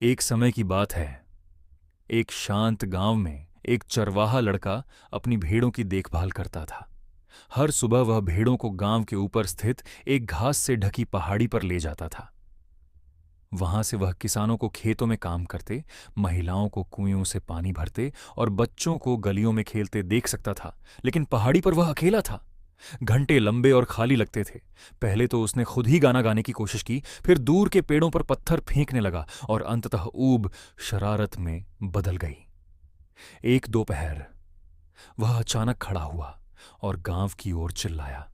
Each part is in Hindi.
एक समय की बात है। एक शांत गांव में एक चरवाहा लड़का अपनी भेड़ों की देखभाल करता था। हर सुबह वह भेड़ों को गांव के ऊपर स्थित एक घास से ढकी पहाड़ी पर ले जाता था। वहां से वह किसानों को खेतों में काम करते, महिलाओं को कुएं से पानी भरते और बच्चों को गलियों में खेलते देख सकता था। लेकिन पहाड़ी पर वह अकेला था। घंटे लंबे और खाली लगते थे। पहले तो उसने खुद ही गाना गाने की कोशिश की, फिर दूर के पेड़ों पर पत्थर फेंकने लगा और अंततः ऊब शरारत में बदल गई। एक दोपहर वह अचानक खड़ा हुआ और गांव की ओर चिल्लाया,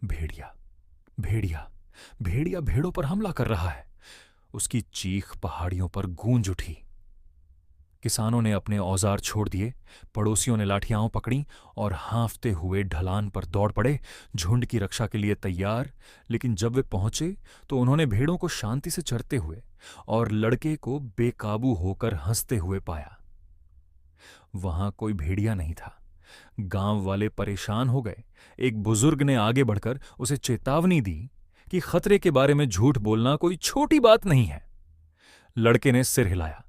भेड़िया, भेड़िया, भेड़िया भेड़ों पर हमला कर रहा है। उसकी चीख पहाड़ियों पर गूंज उठी। किसानों ने अपने औजार छोड़ दिए, पड़ोसियों ने लाठियां पकड़ी और हांफते हुए ढलान पर दौड़ पड़े, झुंड की रक्षा के लिए तैयार। लेकिन जब वे पहुंचे तो उन्होंने भेड़ों को शांति से चरते हुए और लड़के को बेकाबू होकर हंसते हुए पाया। वहां कोई भेड़िया नहीं था। गांव वाले परेशान हो गए। एक बुजुर्ग ने आगे बढ़कर उसे चेतावनी दी कि खतरे के बारे में झूठ बोलना कोई छोटी बात नहीं है। लड़के ने सिर हिलाया,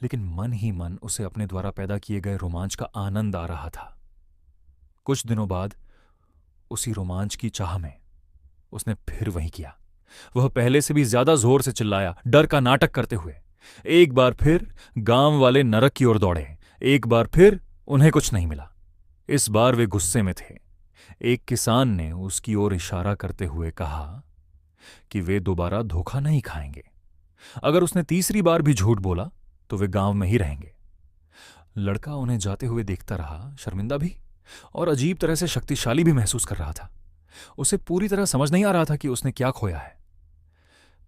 लेकिन मन ही मन उसे अपने द्वारा पैदा किए गए रोमांच का आनंद आ रहा था। कुछ दिनों बाद उसी रोमांच की चाह में उसने फिर वही किया। वह पहले से भी ज्यादा जोर से चिल्लाया, डर का नाटक करते हुए। एक बार फिर गांव वाले नरक की ओर दौड़े। एक बार फिर उन्हें कुछ नहीं मिला। इस बार वे गुस्से में थे। एक किसान ने उसकी ओर इशारा करते हुए कहा कि वे दोबारा धोखा नहीं खाएंगे। अगर उसने तीसरी बार भी झूठ बोला तो वे गांव में ही रहेंगे। लड़का उन्हें जाते हुए देखता रहा, शर्मिंदा भी और अजीब तरह से शक्तिशाली भी महसूस कर रहा था। उसे पूरी तरह समझ नहीं आ रहा था कि उसने क्या खोया है।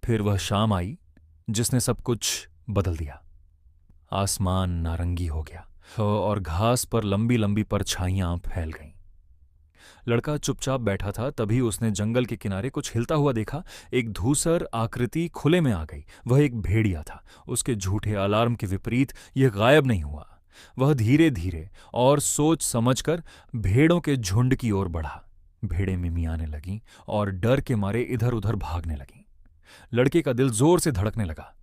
फिर वह शाम आई जिसने सब कुछ बदल दिया। आसमान नारंगी हो गया और घास पर लंबी लंबी परछाइयां फैल गईं। लड़का चुपचाप बैठा था, तभी उसने जंगल के किनारे कुछ हिलता हुआ देखा। एक धूसर आकृति खुले में आ गई। वह एक भेड़िया था। उसके झूठे अलार्म के विपरीत यह गायब नहीं हुआ। वह धीरे धीरे और सोच समझकर भेड़ों के झुंड की ओर बढ़ा। भेड़ें मिमियाने लगीं और डर के मारे इधर उधर भागने लगीं। लड़के का दिल जोर से धड़कने लगा।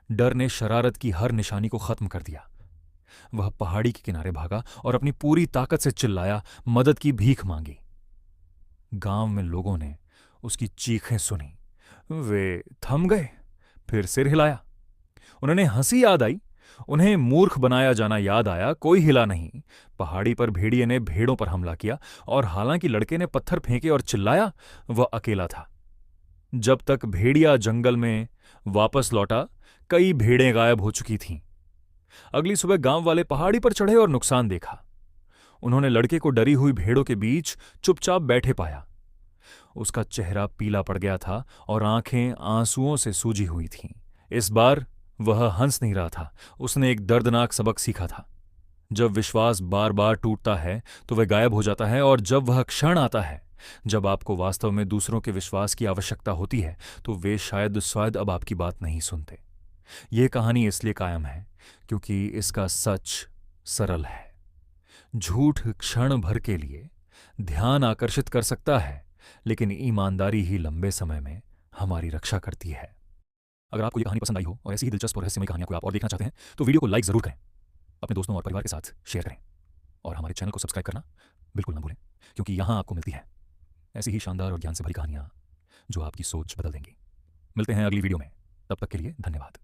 डर ने शरारत की हर निशानी को खत्म कर दिया। वह पहाड़ी के किनारे भागा और अपनी पूरी ताकत से चिल्लाया, मदद की भीख मांगी। गांव में लोगों ने उसकी चीखें सुनी। वे थम गए, फिर सिर हिलाया। उन्हें हंसी याद आई। उन्हें मूर्ख बनाया जाना याद आया। कोई हिला नहीं। पहाड़ी पर भेड़िए ने भेड़ों पर हमला किया और हालांकि लड़के ने पत्थर फेंके और चिल्लाया, वह अकेला था। जब तक भेड़िया जंगल में वापस लौटा, कई भेड़ें गायब हो चुकी थीं। अगली सुबह गांव वाले पहाड़ी पर चढ़े और नुकसान देखा। उन्होंने लड़के को डरी हुई भेड़ों के बीच चुपचाप बैठे पाया। उसका चेहरा पीला पड़ गया था और आंखें आंसुओं से सूजी हुई थीं। इस बार वह हंस नहीं रहा था। उसने एक दर्दनाक सबक सीखा था। जब विश्वास बार बार टूटता है तो वह गायब हो जाता है, और जब वह क्षण आता है जब आपको वास्तव में दूसरों के विश्वास की आवश्यकता होती है तो वे शायद अब आपकी बात नहीं सुनते। यह कहानी इसलिए कायम है क्योंकि इसका सच सरल है। झूठ क्षण भर के लिए ध्यान आकर्षित कर सकता है, लेकिन ईमानदारी ही लंबे समय में हमारी रक्षा करती है। अगर आपको यह कहानी पसंद आई हो और ऐसी ही दिलचस्प और रहस्यमय कहानियां कोई आप और देखना चाहते हैं तो वीडियो को लाइक जरूर करें, अपने दोस्तों और परिवार के साथ शेयर करें और हमारे चैनल को सब्सक्राइब करना बिल्कुल ना भूलें, क्योंकि यहां आपको मिलती है ऐसी ही शानदार और ज्ञान से भरी कहानियां जो आपकी सोच बदल देंगी। मिलते हैं अगली वीडियो में। तब तक के लिए धन्यवाद।